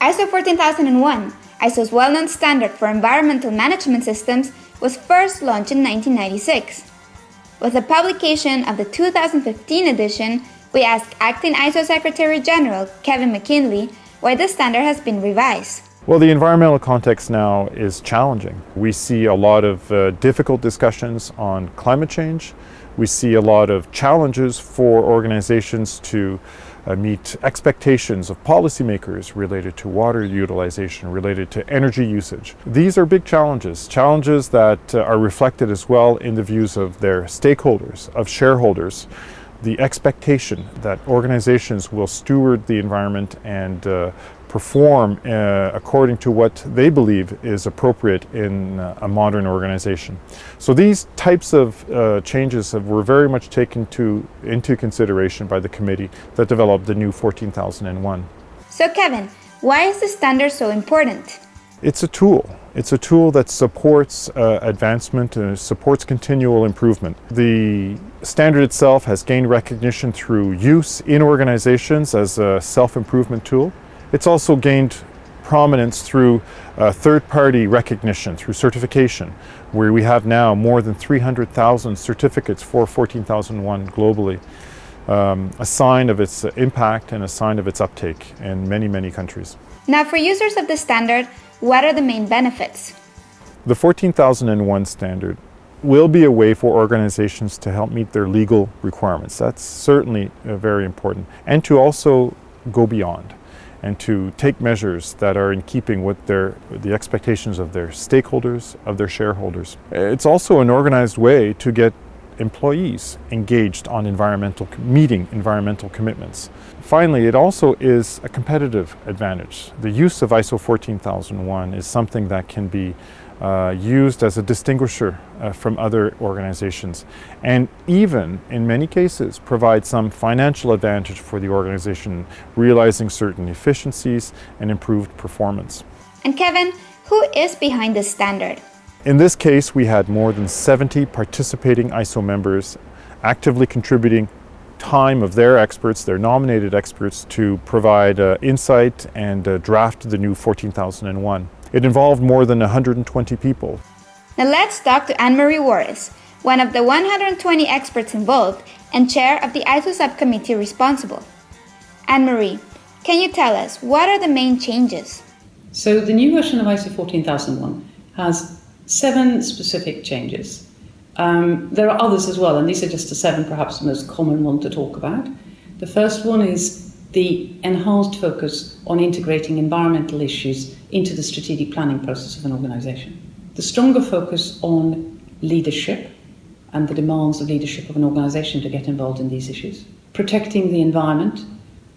ISO 14001, ISO's well-known standard for environmental management systems, was first launched in 1996. With the publication of the 2015 edition, we asked Acting ISO Secretary General Kevin McKinley why the standard has been revised. Well, the environmental context now is challenging. We see a lot of difficult discussions on climate change. We see a lot of challenges for organizations to meet expectations of policymakers related to water utilization, related to energy usage. These are big challenges that are reflected as well in the views of their stakeholders, of shareholders. The expectation that organizations will steward the environment and perform according to what they believe is appropriate in a modern organization. So these types of changes were very much taken into consideration by the committee that developed the new 14001. So Kevin, why is the standard so important? It's a tool. It's a tool that supports advancement and supports continual improvement. The standard itself has gained recognition through use in organizations as a self-improvement tool. It's also gained prominence through third-party recognition, through certification, where we have now more than 300,000 certificates for 14001 globally, a sign of its impact and a sign of its uptake in many, many countries. Now, for users of the standard, what are the main benefits? The 14001 standard will be a way for organizations to help meet their legal requirements. That's certainly very important. And to also go beyond and to take measures that are in keeping with the expectations of their stakeholders, of their shareholders. It's also an organized way to get employees engaged on meeting environmental commitments. Finally, it also is a competitive advantage. The use of ISO 14001 is something that can be used as a distinguisher from other organizations, and even in many cases provide some financial advantage for the organization, realizing certain efficiencies and improved performance. And Kevin, who is behind this standard? In this case, we had more than 70 participating ISO members actively contributing time of their experts, their nominated experts, to provide insight and draft the new 14001. It involved more than 120 people. Now let's talk to Anne-Marie Juarez, one of the 120 experts involved and chair of the ISO subcommittee responsible. Anne-Marie, can you tell us what are the main changes? So the new version of ISO 14001 has 7 specific changes. There are others as well, and these are just the 7, perhaps the most common one to talk about. The first one is the enhanced focus on integrating environmental issues into the strategic planning process of an organisation. The stronger focus on leadership and the demands of leadership of an organisation to get involved in these issues. Protecting the environment,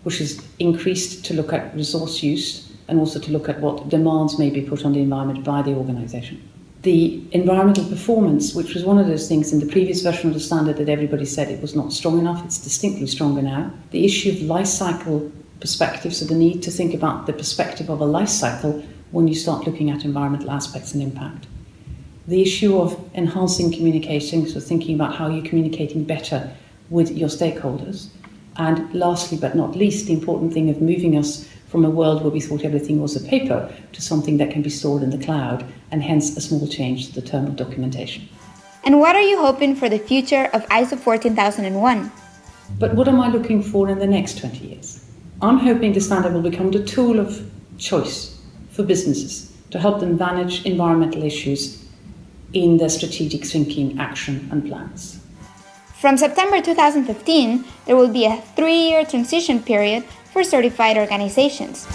which is increased to look at resource use and also to look at what demands may be put on the environment by the organisation. The environmental performance, which was one of those things in the previous version of the standard that everybody said it was not strong enough, it's distinctly stronger now. The issue of life cycle perspective, so the need to think about the perspective of a life cycle when you start looking at environmental aspects and impact. The issue of enhancing communication, so thinking about how you're communicating better with your stakeholders. And lastly, but not least, the important thing of moving us from a world where we thought everything was a paper to something that can be stored in the cloud, and hence a small change to the term of documentation. And what are you hoping for the future of ISO 14001? But what am I looking for in the next 20 years? I'm hoping the standard will become the tool of choice for businesses to help them manage environmental issues in their strategic thinking, action and plans. From September 2015, there will be a 3-year transition period for certified organizations.